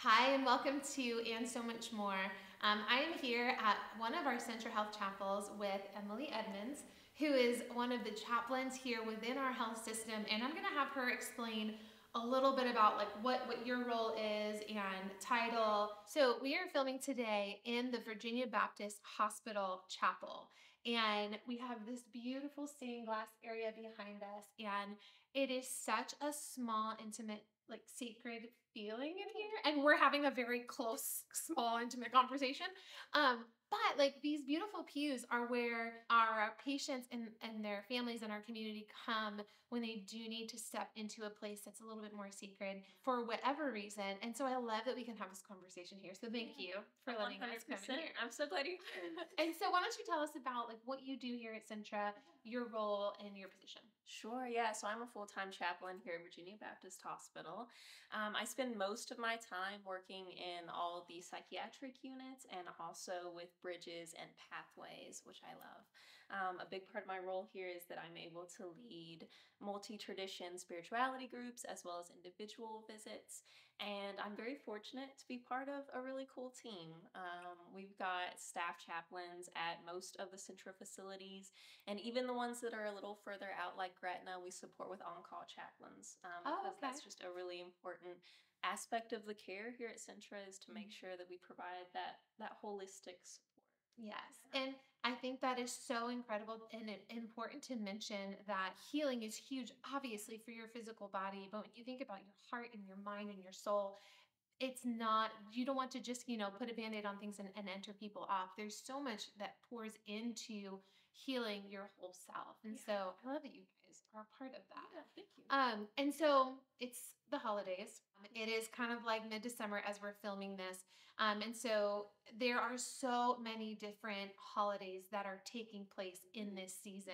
Hi, and welcome to And So Much More. I am here at one of our Centra Health chapels with Emily Edmunds, who is one of the chaplains here within our health system, and I'm going to have her explain a little bit about what your role is and title. So we are filming today in the Virginia Baptist Hospital Chapel, and we have this beautiful stained glass area behind us, and it is such a small, intimate, sacred feeling in here, and we're having a very close, small, intimate conversation. But these beautiful pews are where our patients and their families and our community come when they do need to step into a place that's a little bit more sacred for whatever reason. And so I love that we can have this conversation here. So thank you for letting us come in here. I'm so glad you're here. And so why don't you tell us about what you do here at Centra, your role and your position? Sure, yeah. So I'm a full-time chaplain here at Virginia Baptist Hospital. I spend most of my time working in all of the psychiatric units and also with bridges and pathways, which I love. A big part of my role here is that I'm able to lead multi-tradition spirituality groups as well as individual visits. And I'm very fortunate to be part of a really cool team. We've got staff chaplains at most of the Centra facilities, and even the ones that are a little further out, like Gretna, we support with on-call chaplains because that's just a really important aspect of the care here at Centra, is to make sure that we provide that holistic support. Yes. And I think that is so incredible and important to mention that healing is huge, obviously, for your physical body. But when you think about your heart and your mind and your soul, it's not, you don't want to just, put a band-aid on things and enter people off. There's so much that pours into healing your whole self. And so I love that you guys are a part of that. Yeah, thank you. And so it's the holidays. It is kind of like mid-December as we're filming this. And so there are so many different holidays that are taking place in this season.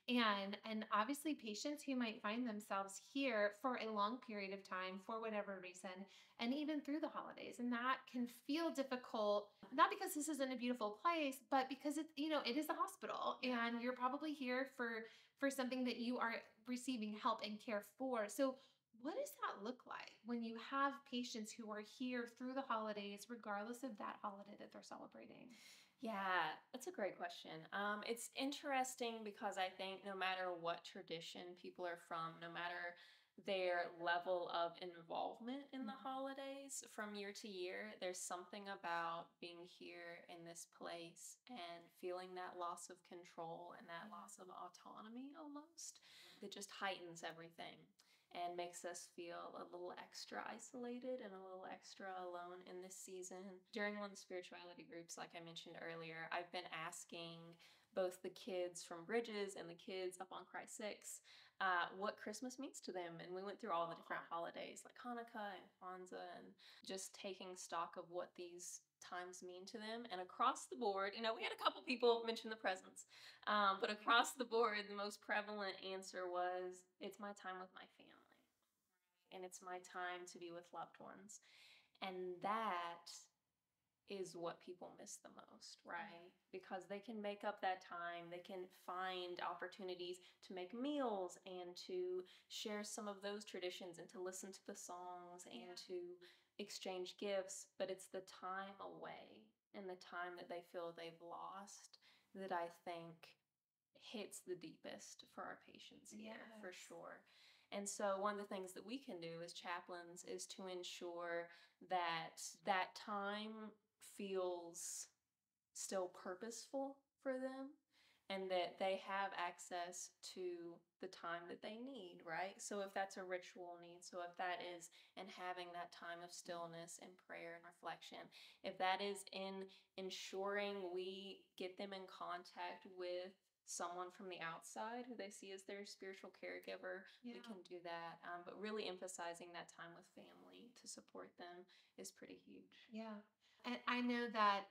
And obviously patients who might find themselves here for a long period of time for whatever reason, and even through the holidays. And that can feel difficult, not because this isn't a beautiful place, but because it is a hospital, and you're probably here for something that you are receiving help and care for. So what does that look like when you have patients who are here through the holidays, regardless of that holiday that they're celebrating? Yeah, that's a great question. It's interesting because I think no matter what tradition people are from, no matter their level of involvement in the holidays from year to year, there's something about being here in this place and feeling that loss of control and that loss of autonomy almost that just heightens everything and makes us feel a little extra isolated and a little extra alone in this season. During one of the spirituality groups, like I mentioned earlier, I've been asking both the kids from Bridges and the kids up on Christ 6 what Christmas means to them. And we went through all the different holidays like Hanukkah and Kwanzaa, and just taking stock of what these times mean to them. And across the board, we had a couple people mention the presents, but across the board, the most prevalent answer was, it's my time with my family and it's my time to be with loved ones. And that is what people miss the most, right? Because they can make up that time, they can find opportunities to make meals and to share some of those traditions and to listen to the songs and to exchange gifts, but it's the time away and the time that they feel they've lost that I think hits the deepest for our patients here, for sure. And so one of the things that we can do as chaplains is to ensure that that time feels still purposeful for them and that they have access to the time that they need, right? So if that's a ritual need, so if that is in having that time of stillness and prayer and reflection, if that is in ensuring we get them in contact with someone from the outside who they see as their spiritual caregiver, we can do that. But really emphasizing that time with family to support them is pretty huge. Yeah. And I know that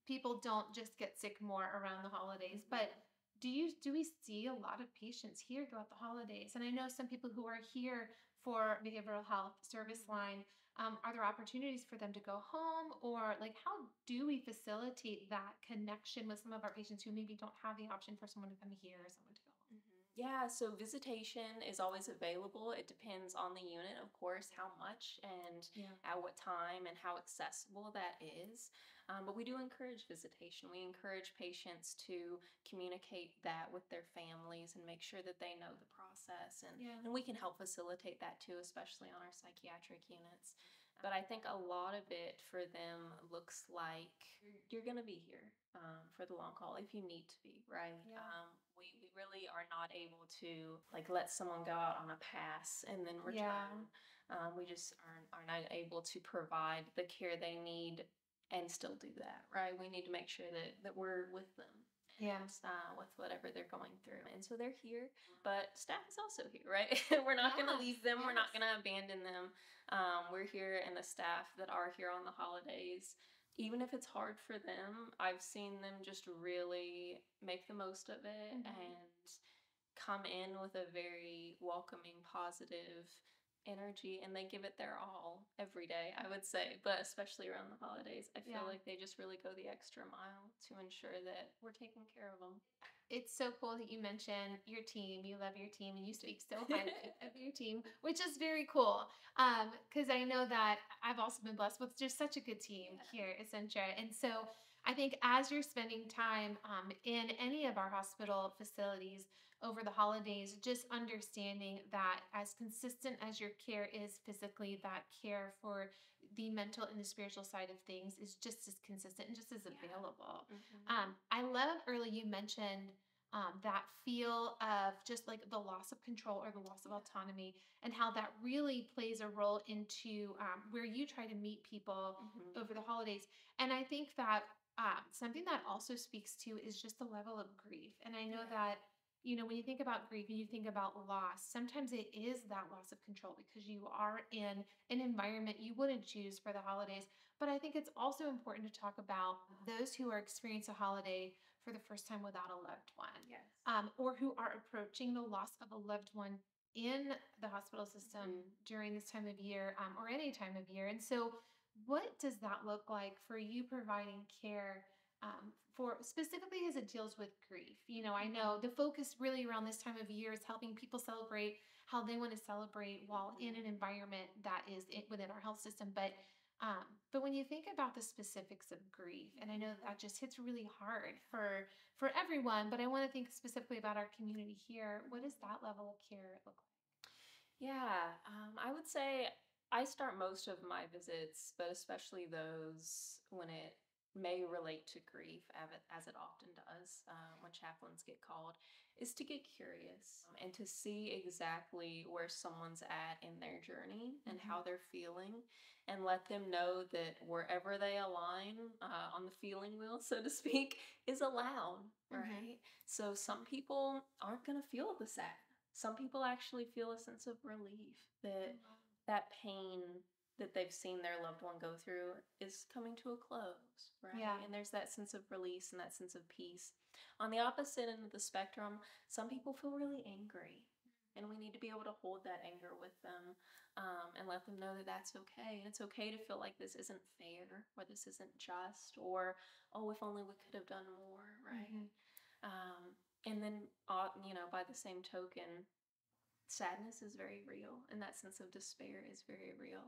people don't just get sick more around the holidays, but do we see a lot of patients here throughout the holidays? And I know some people who are here for behavioral health service line. Are there opportunities for them to go home, or how do we facilitate that connection with some of our patients who maybe don't have the option for someone to come here or someone to go home? Yeah, so visitation is always available. It depends on the unit, of course, how much and Yeah. at what time and how accessible that is. But we do encourage visitation. We encourage patients to communicate that with their families and make sure that they know the process. Yeah. And we can help facilitate that too, especially on our psychiatric units. But I think a lot of it for them looks like you're going to be here for the long haul if you need to be, right? Yeah. We really are not able to like let someone go out on a pass and then Yeah. return. We just are not able to provide the care they need and still do that, right? We need to make sure that we're with them Yeah. with whatever they're going through. And so they're here, but staff is also here, right? We're not going to Yes, leave them. We're not yes. going to abandon them. We're here, and the staff that are here on the holidays, even if it's hard for them, I've seen them just really make the most of it and come in with a very welcoming, positive energy, and they give it their all every day, I would say, but especially around the holidays. I feel Yeah. like they just really go the extra mile to ensure that we're taking care of them. It's so cool that you mention your team. You love your team and you speak so highly of your team, which is very cool. Because I know that I've also been blessed with just such a good team Yeah. here at Centra. And so I think as you're spending time in any of our hospital facilities over the holidays, just understanding that as consistent as your care is physically, that care for the mental and the spiritual side of things is just as consistent and just as available. I love early you mentioned that feel of just like the loss of control or the loss of autonomy, and how that really plays a role into where you try to meet people over the holidays. And I think that something that also speaks to is just the level of grief. And I know that, you know, when you think about grief and you think about loss, sometimes it is that loss of control because you are in an environment you wouldn't choose for the holidays. But I think it's also important to talk about those who are experiencing a holiday for the first time without a loved one, Yes. or who are approaching the loss of a loved one in the hospital system during this time of year, or any time of year. And so, what does that look like for you providing care for specifically as it deals with grief? You know, I know the focus really around this time of year is helping people celebrate how they want to celebrate while in an environment that is within our health system. But when you think about the specifics of grief, and I know that just hits really hard for everyone, but I want to think specifically about our community here. What does that level of care look Yeah, I would say I start most of my visits, but especially those when it may relate to grief, as it often does when chaplains get called, is to get curious and to see exactly where someone's at in their journey and how they're feeling, and let them know that wherever they align on the feeling wheel, so to speak, is allowed, right? So some people aren't going to feel the sadness. Some people actually feel a sense of relief that that pain that they've seen their loved one go through is coming to a close, right? Yeah. And there's that sense of release and that sense of peace. On the opposite end of the spectrum, some people feel really angry. And we need to be able to hold that anger with them and let them know that that's okay. And it's okay to feel like this isn't fair or this isn't just or, oh, if only we could have done more, right? And then, you know, by the same token, sadness is very real, and that sense of despair is very real.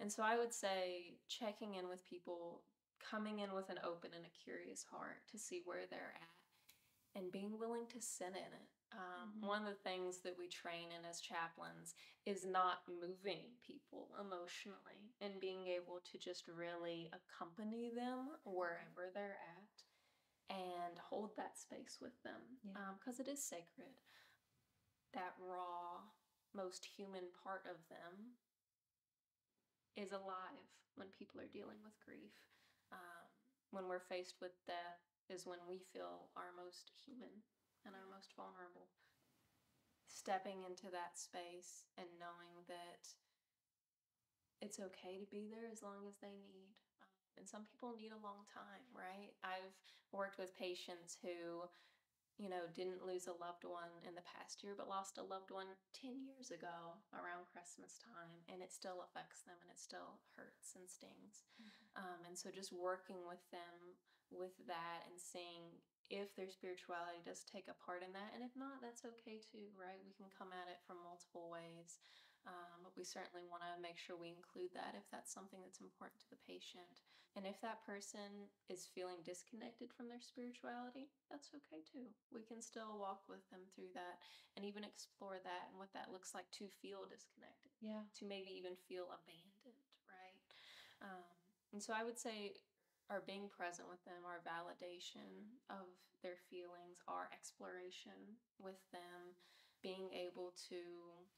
And so I would say checking in with people, coming in with an open and a curious heart to see where they're at, and being willing to sit in it. One of the things that we train in as chaplains is not moving people emotionally and being able to just really accompany them wherever they're at and hold that space with them because it is sacred. That raw, most human part of them is alive when people are dealing with grief. When we're faced with death is when we feel our most human and our most vulnerable. Stepping into that space and knowing that it's okay to be there as long as they need. And some people need a long time, right? I've worked with patients who, you know, didn't lose a loved one in the past year, but lost a loved one 10 years ago around Christmas time, and it still affects them and it still hurts and stings. And so just working with them with that and seeing if their spirituality does take a part in that. And if not, that's okay too, right? We can come at it from multiple ways. But we certainly want to make sure we include that if that's something that's important to the patient. And if that person is feeling disconnected from their spirituality, that's okay too. We can still walk with them through that and even explore that and what that looks like to feel disconnected. Yeah. To maybe even feel abandoned, right? Um, and so I would say our being present with them, our validation of their feelings, our exploration with them, being able to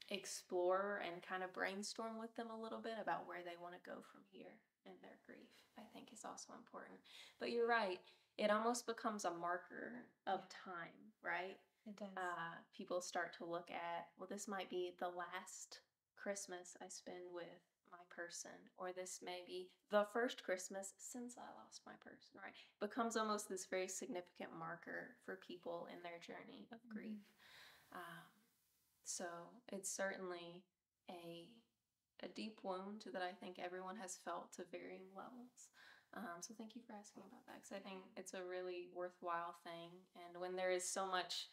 explore and kind of brainstorm with them a little bit about where they want to go from here in their grief, I think is also important. But you're right, it almost becomes a marker of time, right? It does. People start to look at, well, this might be the last Christmas I spend with my person, or this may be the first Christmas since I lost my person, right? Becomes almost this very significant marker for people in their journey of grief. So it's certainly a deep wound that I think everyone has felt to varying levels. So thank you for asking about that, because I think it's a really worthwhile thing. And when there is so much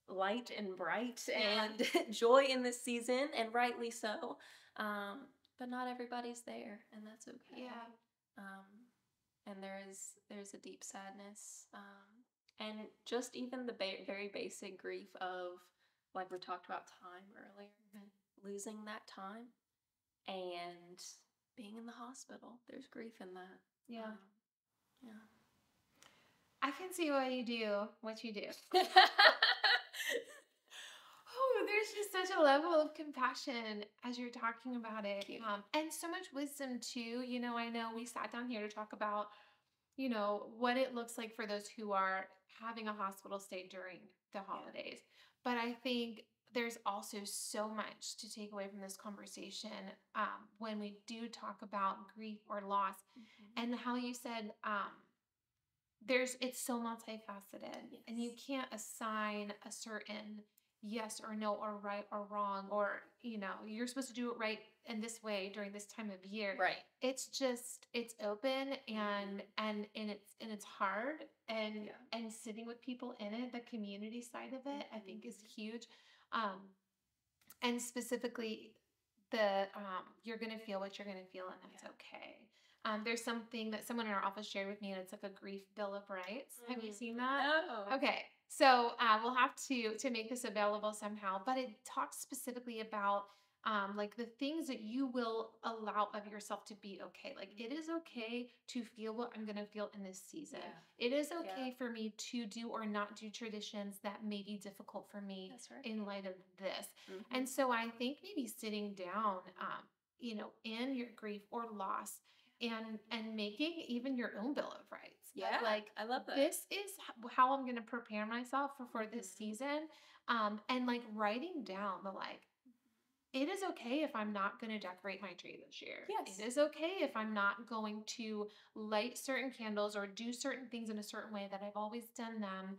light and bright and joy in this season, and rightly so, but not everybody's there, and that's okay. And there's a deep sadness, and just even the very basic grief of, like we talked about time earlier, losing that time and being in the hospital. There's grief in that. Yeah. Yeah. I can see why you do what you do. Oh, there's just such a level of compassion as you're talking about it. And so much wisdom too. You know, I know we sat down here to talk about, you know, what it looks like for those who are having a hospital stay during the holidays. But I think there's also so much to take away from this conversation when we do talk about grief or loss, and how you said it's so multifaceted, and you can't assign a certain yes or no or right or wrong, or, you know, you're supposed to do it right in this way during this time of year. Right. It's just, it's open and it's hard, and sitting with people in it, the community side of it, I think is huge. And specifically the you're gonna feel what you're gonna feel, and that's okay. There's something that someone in our office shared with me, and it's like a grief bill of rights. Have you seen that? No. Okay. So we'll have to make this available somehow, but it talks specifically about like the things that you will allow of yourself to be okay. Like, it is okay to feel what I'm going to feel in this season. It is okay for me to do or not do traditions that may be difficult for me in light of this. And so I think maybe sitting down, you know, in your grief or loss, and making even your own bill of rights. Like, I love that. This is how I'm going to prepare myself for this season. And like writing down the, like, it is okay if I'm not going to decorate my tree this year. It is okay if I'm not going to light certain candles or do certain things in a certain way that I've always done them,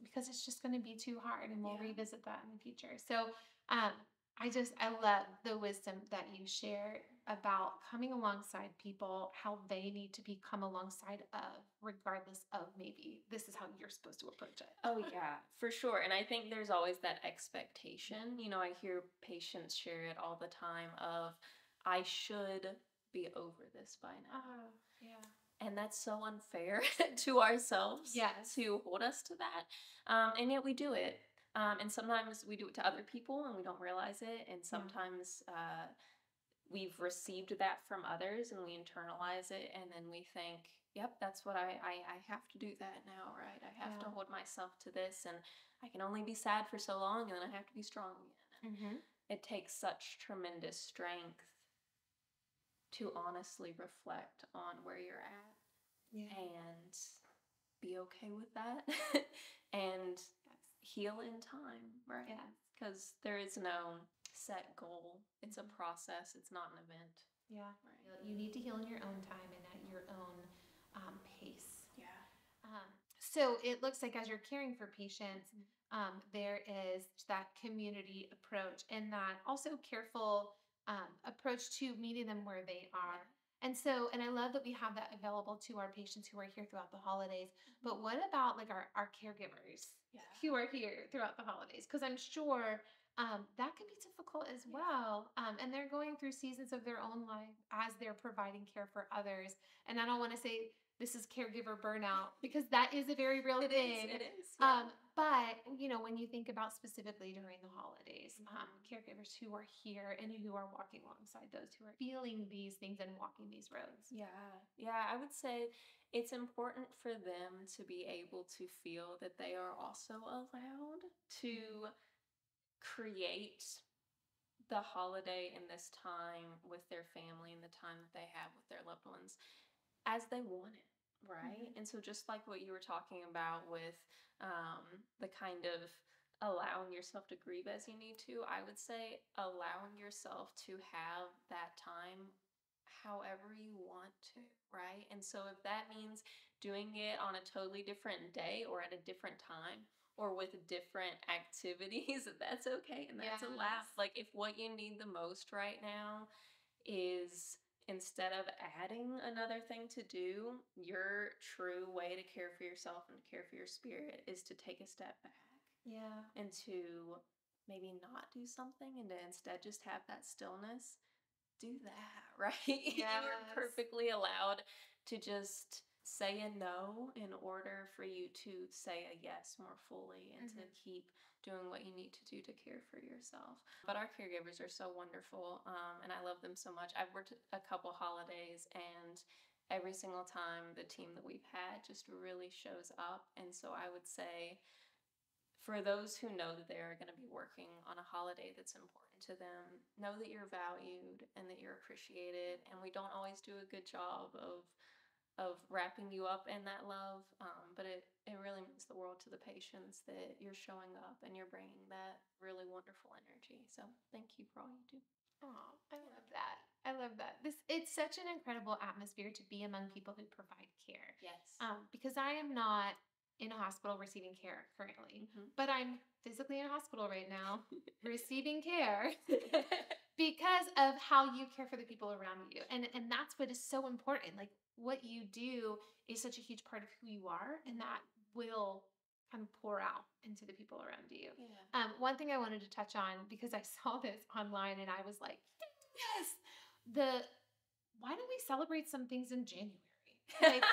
because it's just going to be too hard, and we'll revisit that in the future. So I love the wisdom that you share about coming alongside people, how they need to be come alongside of, regardless of maybe this is how you're supposed to approach it. Oh yeah, for sure. And I think there's always that expectation. You know, I hear patients share it all the time of, I should be over this by now. And that's so unfair to ourselves to hold us to that. And yet we do it. And sometimes we do it to other people and we don't realize it. And sometimes we've received that from others and we internalize it. And then we think, yep, that's what I have to do that now, right? I have to hold myself to this, and I can only be sad for so long, and then I have to be strong again. And it takes such tremendous strength to honestly reflect on where you're at and be okay with that and heal in time, right? Because there is no set goal. It's a process. It's not an event. Right. You need to heal in your own time and at your own pace. So it looks like as you're caring for patients, there is that community approach and that also careful approach to meeting them where they are. And so, and I love that we have that available to our patients who are here throughout the holidays. But what about like our caregivers who are here throughout the holidays? Because I'm sure that can be difficult as well. And they're going through seasons of their own life as they're providing care for others. And I don't want to say this is caregiver burnout because that is a very real thing. It is. Yeah. But when you think about specifically during the holidays, caregivers who are here and who are walking alongside those who are feeling these things and walking these roads. Yeah, I would say it's important for them to be able to feel that they are also allowed to create the holiday in this time with their family and the time that they have with their loved ones as they want it, right? And so just like what you were talking about with the kind of allowing yourself to grieve as you need to, I would say allowing yourself to have that time however you want to, right? And so if that means doing it on a totally different day or at a different time or with different activities, that's okay and that's allowed. Like if what you need the most right now is instead of adding another thing to do, your true way to care for yourself and to care for your spirit is to take a step back. Yeah. And to maybe not do something and to instead just have that stillness. Do that, right? Yes. You're perfectly allowed to just say a no in order for you to say a yes more fully and to keep doing what you need to do to care for yourself. But our caregivers are so wonderful, and I love them so much. I've worked a couple holidays, and every single time the team that we've had just really shows up. And so I would say for those who know that they're going to be working on a holiday that's important to them, know that you're valued and that you're appreciated. And we don't always do a good job of wrapping you up in that love, but it really means the world to the patients that you're showing up and you're bringing that really wonderful energy. So thank you for all you do. Oh, I love that. I love that. It's such an incredible atmosphere to be among people who provide care. Yes. Because I am not in a hospital receiving care currently, but I'm physically in a hospital right now receiving care because of how you care for the people around you. And that's what is so important. Like what you do is such a huge part of who you are, and that will kind of pour out into the people around you. Yeah. One thing I wanted to touch on, because I saw this online and I was like, yes, why don't we celebrate some things in January? Like,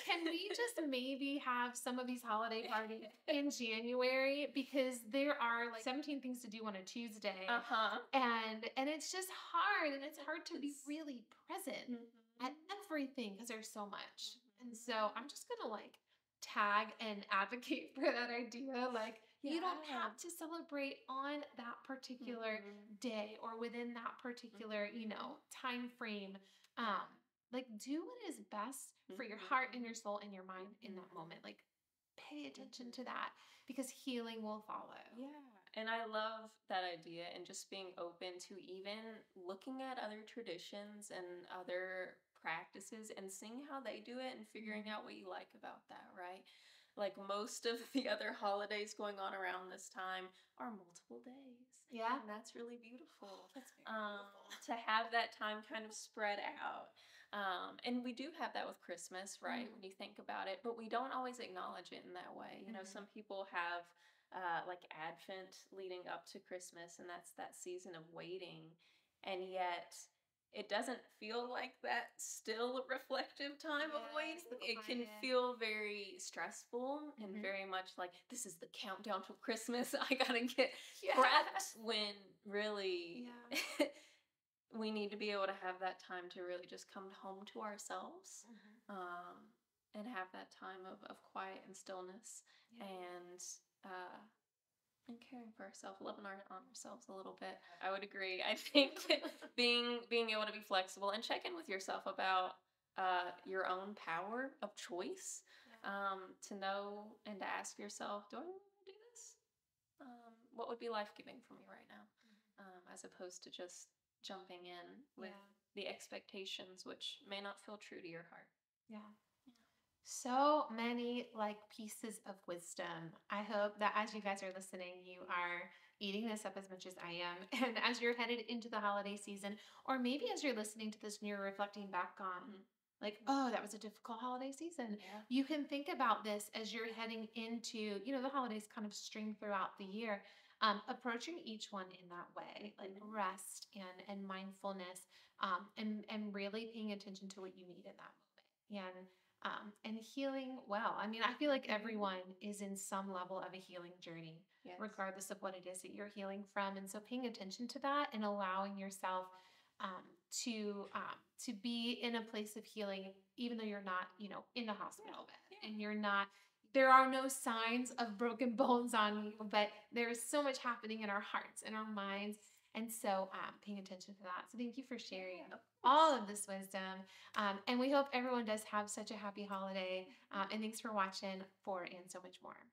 can we just maybe have some of these holiday parties in January? Because there are like 17 things to do on a Tuesday. And it's just hard. And it's hard to be really present at everything because there's so much. And so I'm just going to like tag and advocate for that idea. Like, you don't have to celebrate on that particular day or within that particular, time frame. Like do what is best for your heart and your soul and your mind in that moment. Like pay attention to that because healing will follow. Yeah. And I love that idea and just being open to even looking at other traditions and other practices and seeing how they do it and figuring out what you like about that, right? Like most of the other holidays going on around this time are multiple days. Yeah. And that's really beautiful. That's very beautiful. To have that time kind of spread out. And we do have that with Christmas, right? When you think about it, but we don't always acknowledge it in that way. You know, some people have like Advent leading up to Christmas, and that's that season of waiting. And yet it doesn't feel like that still reflective time of waiting. It can feel very stressful and very much like this is the countdown to Christmas. I gotta get prepped when really we need to be able to have that time to really just come home to ourselves and have that time of quiet and stillness and caring for ourselves, loving on ourselves a little bit. I would agree. I think being able to be flexible and check in with yourself about your own power of choice, to know and to ask yourself, do I want to do this? What would be life-giving for me right now? As opposed to just jumping in with the expectations, which may not feel true to your heart. Yeah. So many like pieces of wisdom. I hope that as you guys are listening, you are eating this up as much as I am. And as you're headed into the holiday season, or maybe as you're listening to this and you're reflecting back on, Mhm. like, oh, that was a difficult holiday season. Yeah. You can think about this as you're heading into, the holidays kind of string throughout the year. Approaching each one in that way, like Mhm. rest and mindfulness, and really paying attention to what you need in that moment. And healing well. I mean, I feel like Mhm. everyone is in some level of a healing journey, Yes. regardless of what it is that you're healing from. And so, paying attention to that and allowing yourself um, to be in a place of healing, even though you're not, in the Yeah. hospital bed, Yeah. and you're not. There are no signs of broken bones on you, but there is so much happening in our hearts and our minds. Yes. And so, paying attention to that. So, thank you for sharing Yeah, of all course. of this wisdom. And we hope everyone does have such a happy holiday. Mhm. And thanks for watching for And So Much More.